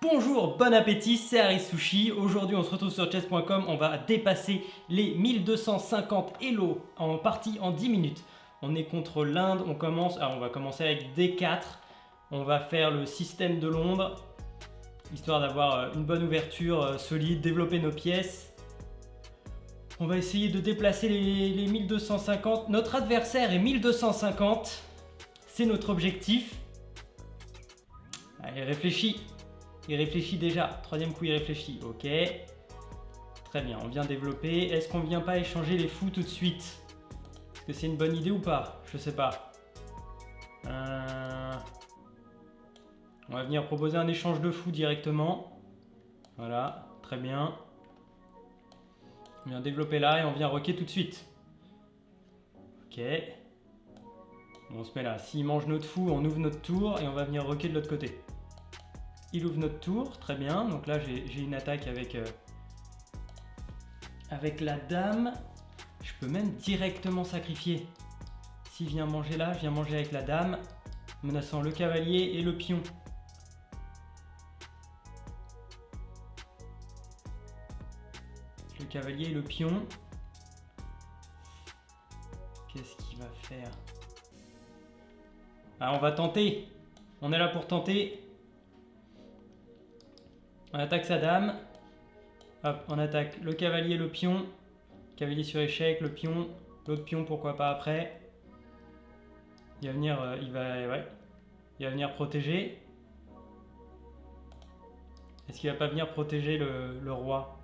Bonjour, bon appétit, c'est Harry Sushi. Aujourd'hui, on se retrouve sur chess.com. On va dépasser les 1250 Elo en partie en 10 minutes. On est contre l'Inde. On va commencer avec D4. On va faire le système de Londres, histoire d'avoir une bonne ouverture solide, développer nos pièces. On va essayer de déplacer les 1250. Notre adversaire est 1250. C'est notre objectif. Allez, réfléchis. Il réfléchit déjà. Troisième coup, il réfléchit. Ok. Très bien, on vient développer. Est-ce qu'on vient pas échanger les fous tout de suite? Est-ce que c'est une bonne idée ou pas? Je sais pas. On va venir proposer un échange de fous directement. Voilà, très bien. On vient développer là et on vient rocker tout de suite. Ok. On se met là. S'il mange notre fou, on ouvre notre tour et on va venir rocker de l'autre côté. Il ouvre notre tour, très bien. Donc là, j'ai une attaque avec la dame. Je peux même directement sacrifier. S'il vient manger là, je viens manger avec la dame, menaçant le cavalier et le pion. Le cavalier et le pion. Qu'est-ce qu'il va faire? Ah, on va tenter. On est là pour tenter. On attaque sa dame. Hop, on attaque le cavalier, le pion. Cavalier sur échec, le pion. L'autre pion, pourquoi pas après. Il va venir, il va venir protéger. Est-ce qu'il va pas venir protéger le roi?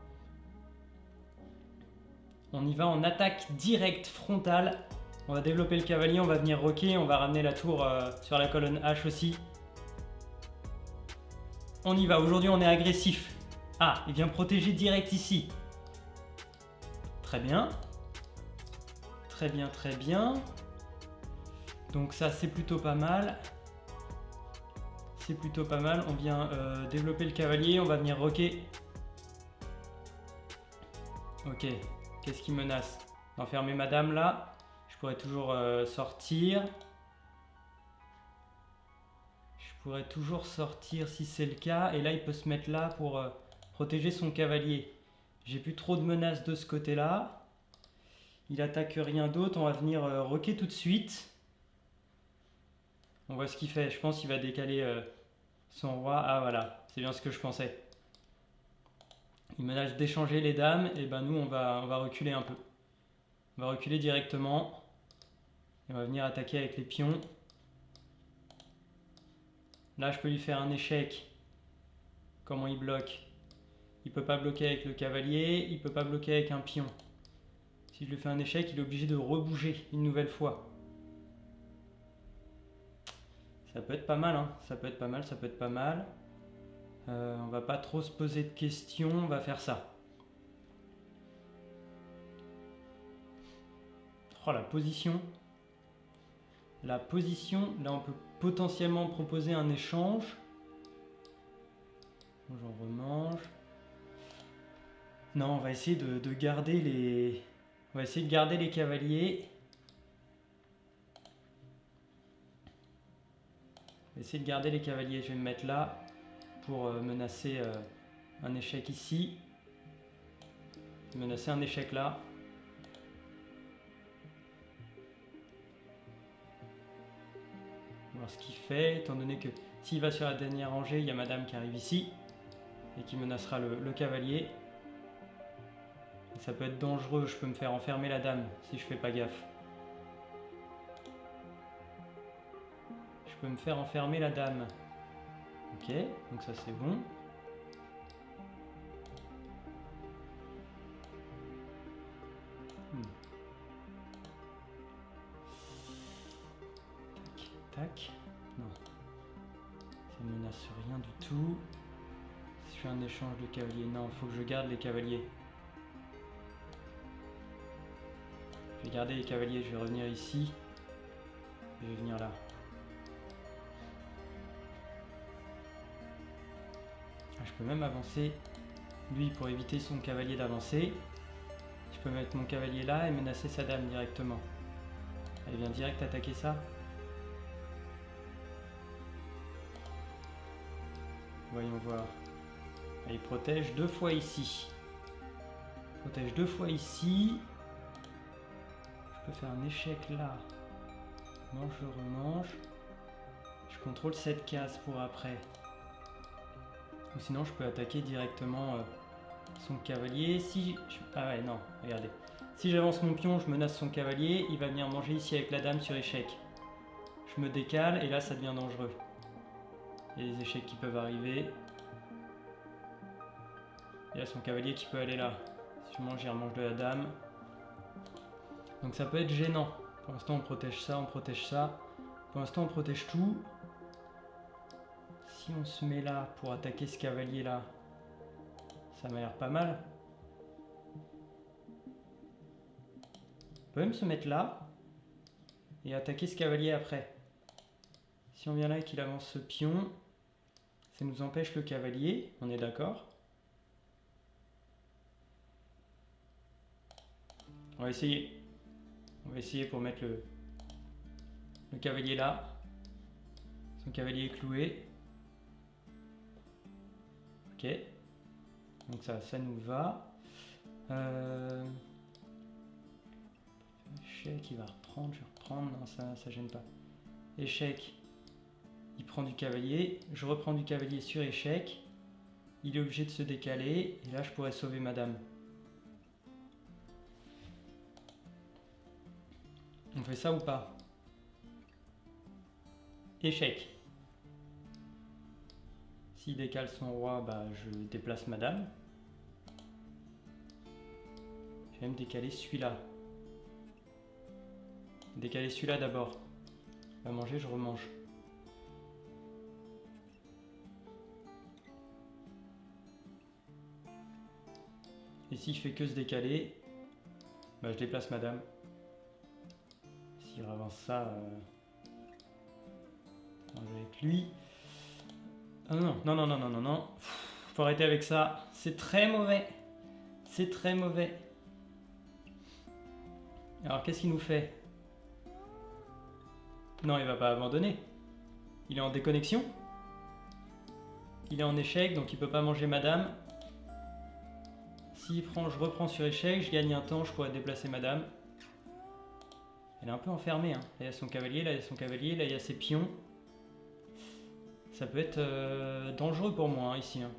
On y va en attaque directe frontale. On va développer le cavalier, on va venir rocker, on va ramener la tour sur la colonne H aussi. On y va, aujourd'hui on est agressif. Ah, il vient protéger direct ici. Très bien. Très bien, très bien. Donc ça c'est plutôt pas mal. C'est plutôt pas mal. On vient développer le cavalier, on va venir rocker. Ok, qu'est-ce qui menace? D'enfermer madame là. Je pourrais toujours sortir. Je pourrais toujours sortir si c'est le cas. Et là il peut se mettre là pour protéger son cavalier. J'ai plus trop de menaces de ce côté-là. Il attaque rien d'autre. On va venir rocker tout de suite. On voit ce qu'il fait. Je pense qu'il va décaler son roi. Ah voilà, c'est bien ce que je pensais. Il menace d'échanger les dames. Et ben nous on va reculer un peu. On va reculer directement. Et on va venir attaquer avec les pions. Là je peux lui faire un échec. Comment il bloque? Il peut pas bloquer avec le cavalier. Il peut pas bloquer avec un pion. Si je lui fais un échec, il est obligé de rebouger une nouvelle fois. Ça peut être pas mal, hein. Ça peut être pas mal, ça peut être pas mal. On va pas trop se poser de questions, on va faire ça. Oh, la position. La position, là on peut potentiellement proposer un échange. J'en remange. Non, on va essayer de garder les... On va essayer de garder les cavaliers. Je vais essayer de garder les cavaliers. Je vais me mettre là pour menacer un échec ici. Menacer un échec là. On va voir ce qu'il fait, étant donné que s'il va sur la dernière rangée, il y a madame qui arrive ici et qui menacera le cavalier. Et ça peut être dangereux, je peux me faire enfermer la dame si je fais pas gaffe. Je peux me faire enfermer la dame. Ok, donc ça c'est bon. Tac, tac. Non. Ça ne menace rien du tout. Si je fais un échange de cavaliers, non, il faut que je garde les cavaliers. Je vais garder les cavaliers, je vais revenir ici. Je vais venir là. Je peux même avancer, lui, pour éviter son cavalier d'avancer. Je peux mettre mon cavalier là et menacer sa dame directement. Elle vient direct attaquer ça. Voyons voir. Et il protège 2 fois ici. Protège 2 fois ici. Je peux faire un échec là. Mange, je remange. Je contrôle cette case pour après. Ou sinon je peux attaquer directement son cavalier. Si ah ouais, non, regardez. Si j'avance mon pion, je menace son cavalier, il va venir manger ici avec la dame sur échec. Je me décale et là ça devient dangereux. Il y a des échecs qui peuvent arriver. Il y a son cavalier qui peut aller là. Si je mange, il remange de la dame. Donc ça peut être gênant. Pour l'instant on protège ça, on protège ça. Pour l'instant on protège tout. Si on se met là pour attaquer ce cavalier là, ça m'a l'air pas mal. On peut même se mettre là et attaquer ce cavalier après. Si on vient là et qu'il avance ce pion, ça nous empêche le cavalier, on est d'accord? On va essayer. On va essayer pour mettre le cavalier là. Son cavalier est cloué. Ok. Donc ça nous va. Échec, il va reprendre, je vais reprendre. Non, ça gêne pas. Échec. Il prend du cavalier. Je reprends du cavalier sur échec. Il est obligé de se décaler. Et là, je pourrais sauver madame. On fait ça ou pas? Échec. S'il décale son roi, bah, je déplace madame. Je vais même décaler celui-là. Décaler celui-là d'abord. On va manger, je remange. Et si je fais que se décaler, bah, je déplace madame. S'il avance ça, avec lui. Ah non. Faut arrêter avec ça. C'est très mauvais. C'est très mauvais. Alors qu'est-ce qu'il nous fait? Non, il va pas abandonner. Il est en déconnexion. Il est en échec, donc il peut pas manger madame. S'il prend, je reprends sur échec, je gagne un temps, je pourrais déplacer madame. Elle est un peu enfermée, hein. Là il y a son cavalier, là il y a son cavalier, là il y a ses pions. Ça peut être dangereux pour moi, hein, ici. Hein.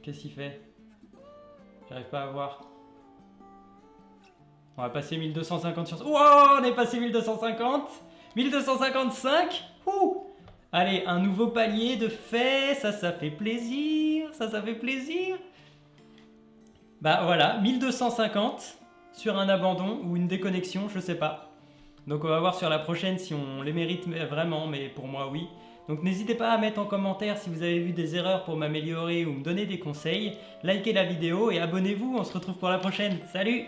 Qu'est-ce qu'il fait? J'arrive pas à voir. On va passer 1250 sur... Wow, on est passé 1250. 1255. Ouh. Allez, un nouveau palier de fait. Ça fait plaisir. Ça fait plaisir. Bah voilà, 1250 sur un abandon ou une déconnexion, je sais pas. Donc on va voir sur la prochaine si on les mérite vraiment, mais pour moi oui. Donc n'hésitez pas à mettre en commentaire si vous avez vu des erreurs pour m'améliorer ou me donner des conseils. Likez la vidéo et abonnez-vous, on se retrouve pour la prochaine. Salut!